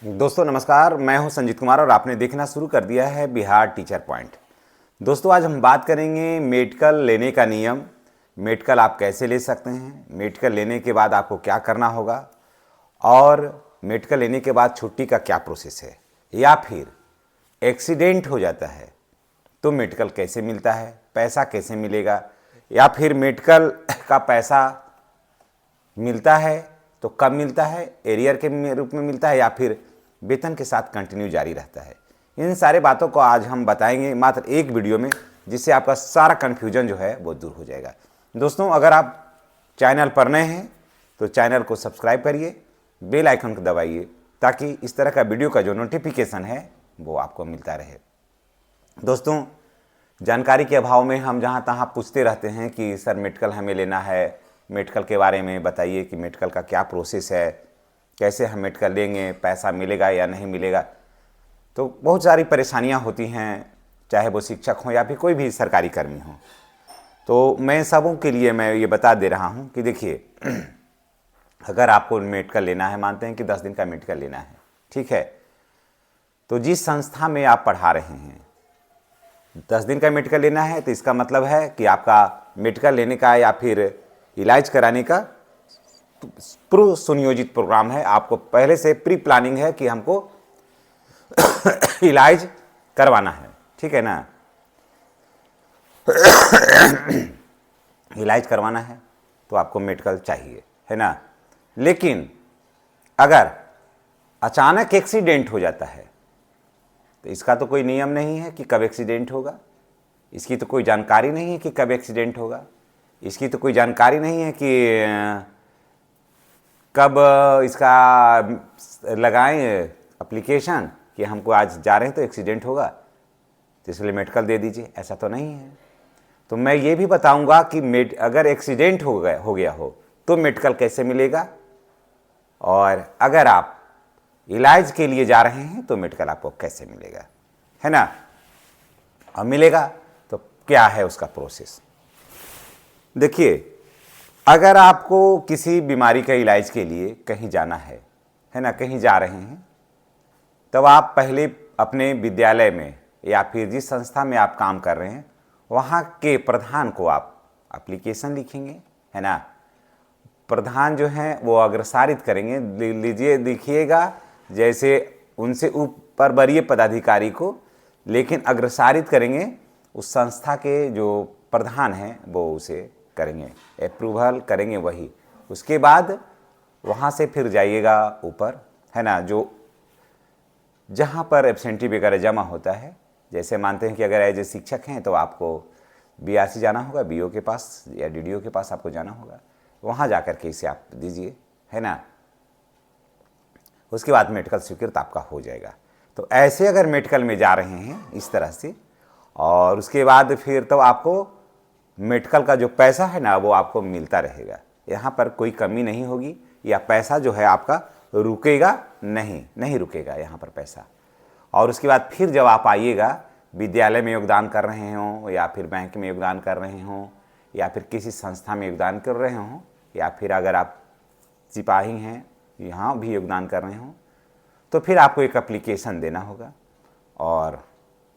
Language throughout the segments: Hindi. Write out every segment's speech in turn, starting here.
दोस्तों नमस्कार, मैं हूं संजीत कुमार और आपने देखना शुरू कर दिया है बिहार टीचर पॉइंट। दोस्तों आज हम बात करेंगे मेडिकल लेने का नियम। मेडिकल आप कैसे ले सकते हैं, मेडिकल लेने के बाद आपको क्या करना होगा और मेडिकल लेने के बाद छुट्टी का क्या प्रोसेस है, या फिर एक्सीडेंट हो जाता है तो मेडिकल कैसे मिलता है, पैसा कैसे मिलेगा, या फिर मेडिकल का पैसा मिलता है तो कब मिलता है, एरियर के रूप में मिलता है या फिर वेतन के साथ कंटिन्यू जारी रहता है। इन सारे बातों को आज हम बताएंगे मात्र एक वीडियो में, जिससे आपका सारा कन्फ्यूजन जो है वो दूर हो जाएगा। दोस्तों अगर आप चैनल पर नए हैं तो चैनल को सब्सक्राइब करिए, बेल आइकन को दबाइए ताकि इस तरह का वीडियो का जो नोटिफिकेशन है वो आपको मिलता रहे। दोस्तों जानकारी के अभाव में हम जहाँ तहाँ पूछते रहते हैं कि सर मेडिकल हमें लेना है, मेडिकल के बारे में बताइए कि मेडिकल का क्या प्रोसेस है, कैसे हम मेडिकल लेंगे, पैसा मिलेगा या नहीं मिलेगा। तो बहुत सारी परेशानियां होती हैं, चाहे वो शिक्षक हों या फिर कोई भी सरकारी कर्मी हो। तो मैं सबों के लिए मैं ये बता दे रहा हूँ कि देखिए अगर आपको मेडिकल लेना है, मानते हैं कि 10 दिन का मेडिकल लेना है, ठीक है, तो जिस संस्था में आप पढ़ा रहे हैं 10 दिन का मेडिकल लेना है, तो इसका मतलब है कि आपका मेडिकल लेने का या फिर इलाज कराने का पूर्व सुनियोजित प्रोग्राम है। आपको पहले से प्री प्लानिंग है कि हमको इलाज करवाना है, ठीक है ना। इलाज करवाना है तो आपको मेडिकल चाहिए, है ना। लेकिन अगर अचानक एक्सीडेंट हो जाता है तो इसका तो कोई नियम नहीं है कि कब एक्सीडेंट होगा, इसकी तो कोई जानकारी नहीं है कि कब एक्सीडेंट होगा, इसकी तो कोई जानकारी नहीं है कि कब इसका लगाएं एप्लीकेशन कि हमको आज जा रहे हैं तो एक्सीडेंट होगा तो इसलिए मेडिकल दे दीजिए, ऐसा तो नहीं है। तो मैं ये भी बताऊंगा कि अगर एक्सीडेंट हो गया हो तो मेडिकल कैसे मिलेगा, और अगर आप इलाज के लिए जा रहे हैं तो मेडिकल आपको कैसे मिलेगा, है ना। और मिलेगा तो क्या है उसका प्रोसेस। देखिए अगर आपको किसी बीमारी का इलाज के लिए कहीं जाना है ना, कहीं जा रहे हैं, तब आप पहले अपने विद्यालय में या फिर जिस संस्था में आप काम कर रहे हैं वहाँ के प्रधान को आप एप्लीकेशन लिखेंगे, है ना। प्रधान जो हैं वो अग्रसारित करेंगे, लिखिएगा जैसे उनसे ऊपर वरीय पदाधिकारी को, लेकिन अग्रसारित करेंगे उस संस्था के जो प्रधान हैं वो उसे करेंगे, अप्रूवल करेंगे वही। उसके बाद वहाँ से फिर जाइएगा ऊपर, है ना, जो जहाँ पर एब्सेंटी वगैरह जमा होता है। जैसे मानते हैं कि अगर एज ए शिक्षक हैं तो आपको बीआरसी जाना होगा, बीओ के पास या डीडीओ के पास आपको जाना होगा, वहाँ जा कर के इसे आप दीजिए, है ना। उसके बाद मेडिकल स्वीकृत आपका हो जाएगा। तो ऐसे अगर मेडिकल में जा रहे हैं इस तरह से, और उसके बाद फिर तो आपको मेडिकल का जो पैसा है ना वो आपको मिलता रहेगा, यहाँ पर कोई कमी नहीं होगी, या पैसा जो है आपका रुकेगा नहीं रुकेगा यहाँ पर पैसा। और उसके बाद फिर जब आप आइएगा, विद्यालय में योगदान कर रहे हों या फिर बैंक में योगदान कर रहे हों या फिर किसी संस्था में योगदान कर रहे हों, या फिर अगर आप सिपाही हैं यहाँ भी योगदान कर रहे हों, तो फिर आपको एक एप्लीकेशन देना होगा और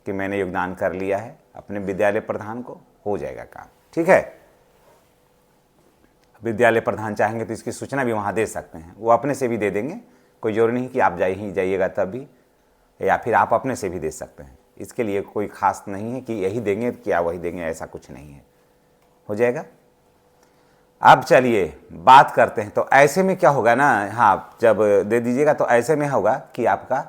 कि मैंने योगदान कर लिया है, अपने विद्यालय प्रधान को हो जाएगा काम, ठीक है। विद्यालय प्रधान चाहेंगे तो इसकी सूचना भी वहाँ दे सकते हैं, वो अपने से भी दे देंगे, कोई जरूरी नहीं कि आप जाइएगा तभी, या फिर आप अपने से भी दे सकते हैं। इसके लिए कोई खास नहीं है कि यही देंगे क्या वही देंगे, ऐसा कुछ नहीं है, हो जाएगा। अब चलिए बात करते हैं, तो ऐसे में क्या होगा ना, हाँ जब दे दीजिएगा तो ऐसे में होगा कि आपका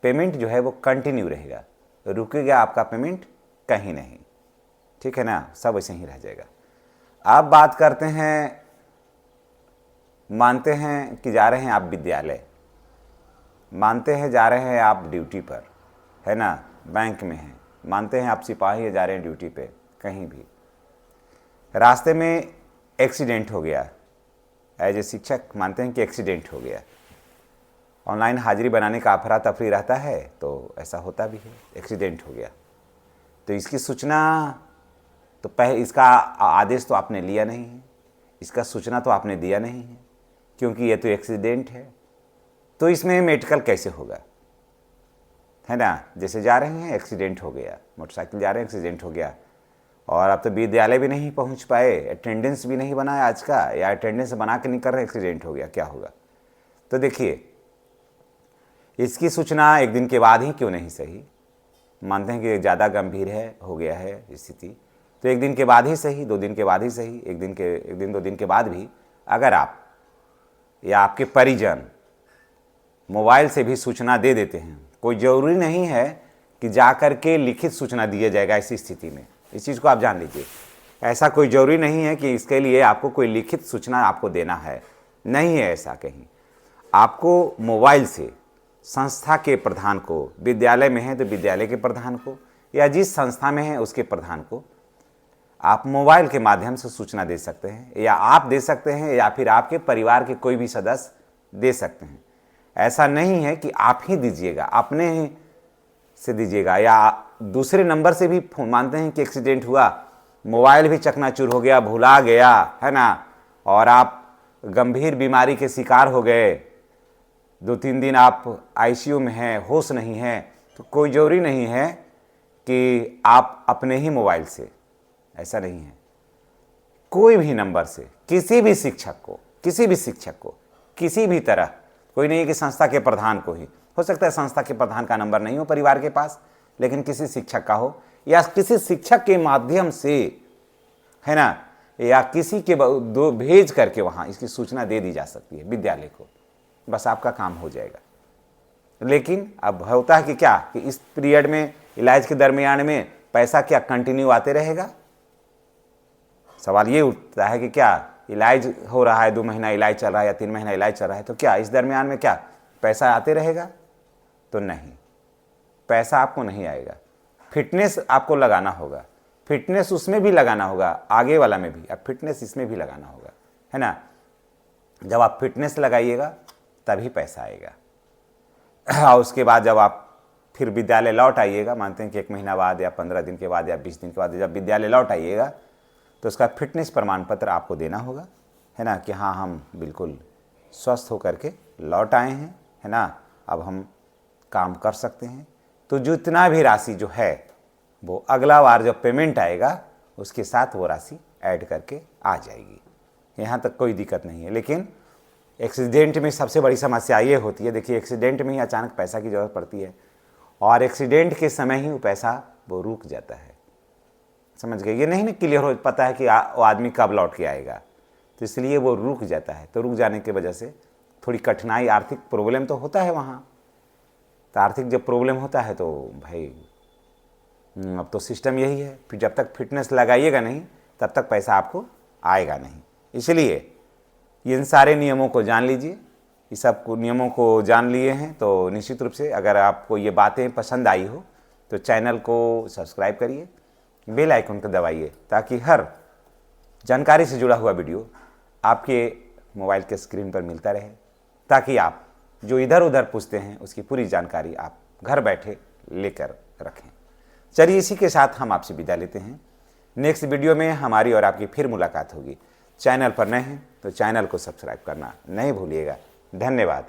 पेमेंट जो है वो कंटिन्यू रहेगा, रुकेगा आपका पेमेंट कहीं नहीं, ठीक है ना, सब ऐसे ही रह जाएगा। अब बात करते हैं, मानते हैं कि जा रहे हैं आप विद्यालय, मानते हैं जा रहे हैं आप ड्यूटी पर, है ना, बैंक में हैं, मानते हैं आप सिपाही जा रहे हैं ड्यूटी पे कहीं भी, रास्ते में एक्सीडेंट हो गया, एज ए शिक्षक मानते हैं कि एक्सीडेंट हो गया, ऑनलाइन हाजिरी बनाने का अफरा तफरी रहता है तो ऐसा होता भी है, एक्सीडेंट हो गया तो इसकी सूचना तो इसका आदेश तो आपने लिया नहीं है, इसका सूचना तो आपने दिया नहीं है, क्योंकि ये तो एक्सीडेंट है। तो इसमें मेडिकल कैसे होगा, है ना। जैसे जा रहे हैं, एक्सीडेंट हो गया, मोटरसाइकिल जा रहे हैं, एक्सीडेंट हो गया, और अब तो विद्यालय भी नहीं पहुंच पाए, अटेंडेंस भी नहीं बना है आज का, या अटेंडेंस बना के नहीं कर रहे, एक्सीडेंट हो गया, क्या होगा। तो देखिए, इसकी सूचना एक दिन के बाद ही क्यों नहीं सही, मानते हैं कि ज़्यादा गंभीर है, हो गया है स्थिति, तो एक दिन के बाद ही सही, 2 दिन के बाद ही सही, एक दिन 2 दिन के बाद भी अगर आप या आपके परिजन मोबाइल से भी सूचना दे देते हैं, कोई ज़रूरी नहीं है कि जा कर के लिखित सूचना दिया जाएगा ऐसी स्थिति में, इस चीज़ को आप जान लीजिए। ऐसा कोई ज़रूरी नहीं है कि इसके लिए आपको कोई लिखित सूचना आपको देना है, नहीं है ऐसा कहीं। आपको मोबाइल से संस्था के प्रधान को, विद्यालय में है तो विद्यालय के प्रधान को, या जिस संस्था में है उसके प्रधान को आप मोबाइल के माध्यम से सूचना दे सकते हैं, या आप दे सकते हैं, या फिर आपके परिवार के कोई भी सदस्य दे सकते हैं। ऐसा नहीं है कि आप ही दीजिएगा, अपने ही से दीजिएगा, या दूसरे नंबर से भी मानते हैं कि एक्सीडेंट हुआ, मोबाइल भी चकनाचूर हो गया, भुला गया, है ना, और आप गंभीर बीमारी के शिकार हो गए, 2-3 दिन आप आईसीयू में हैं, होश नहीं है, तो कोई ज़रूरी नहीं है कि आप अपने ही मोबाइल से, ऐसा नहीं है, कोई भी नंबर से किसी भी शिक्षक को किसी भी तरह, कोई नहीं है कि संस्था के प्रधान को ही, हो सकता है संस्था के प्रधान का नंबर नहीं हो परिवार के पास, लेकिन किसी शिक्षक का हो, या किसी शिक्षक के माध्यम से, है ना, या किसी के दो भेज करके वहाँ इसकी सूचना दे दी जा सकती है विद्यालय को, बस आपका काम हो जाएगा। लेकिन अब होता है कि क्या, कि इस पीरियड में, इलाज के दरमियान में पैसा क्या कंटिन्यू आते रहेगा। सवाल ये उठता है कि क्या इलाज हो रहा है, 2 महीना इलाज चल रहा है या 3 महीना इलाज चल रहा है, तो क्या इस दरमियान में क्या पैसा आते रहेगा, तो नहीं, पैसा आपको नहीं आएगा। फिटनेस आपको लगाना होगा, फिटनेस उसमें भी लगाना होगा, आगे वाला में भी, अब फिटनेस इसमें भी लगाना होगा, है ना। जब आप फिटनेस लगाइएगा तभी पैसा आएगा। और उसके बाद जब आप फिर विद्यालय लौट आइएगा, मानते हैं कि 1 महीना बाद या 15 दिन के बाद या 20 दिन के बाद जब विद्यालय लौट आइएगा, तो उसका फिटनेस प्रमाण पत्र आपको देना होगा, है ना, कि हाँ हम बिल्कुल स्वस्थ होकर के लौट आए हैं, है ना, अब हम काम कर सकते हैं। तो जितना भी राशि जो है वो अगला बार जब पेमेंट आएगा उसके साथ वो राशि ऐड करके आ जाएगी, यहाँ तक कोई दिक्कत नहीं है। लेकिन एक्सीडेंट में सबसे बड़ी समस्या ये होती है, देखिए एक्सीडेंट में ही अचानक पैसा की ज़रूरत पड़ती है, और एक्सीडेंट के समय ही वो पैसा वो रुक जाता है, समझ गए। ये नहीं ना क्लियर हो पता है कि वो आदमी कब लौट के आएगा, तो इसलिए वो रुक जाता है। तो रुक जाने की वजह से थोड़ी कठिनाई, आर्थिक प्रॉब्लम तो होता है वहाँ। तो आर्थिक जब प्रॉब्लम होता है तो भाई अब तो सिस्टम यही है, फिर जब तक फिटनेस लगाइएगा नहीं तब तक पैसा आपको आएगा नहीं। इसलिए इन सारे नियमों को जान लीजिए, इस सब नियमों को जान लिए हैं तो निश्चित रूप से अगर आपको ये बातें पसंद आई हो तो चैनल को सब्सक्राइब करिए, बेल आइकन को दबाइए, ताकि हर जानकारी से जुड़ा हुआ वीडियो आपके मोबाइल के स्क्रीन पर मिलता रहे, ताकि आप जो इधर उधर पूछते हैं उसकी पूरी जानकारी आप घर बैठे लेकर रखें। चलिए इसी के साथ हम आपसे विदा लेते हैं। नेक्स्ट वीडियो में हमारी और आपकी फिर मुलाकात होगी। चैनल पर नए हैं तो चैनल को सब्सक्राइब करना नहीं भूलिएगा। धन्यवाद।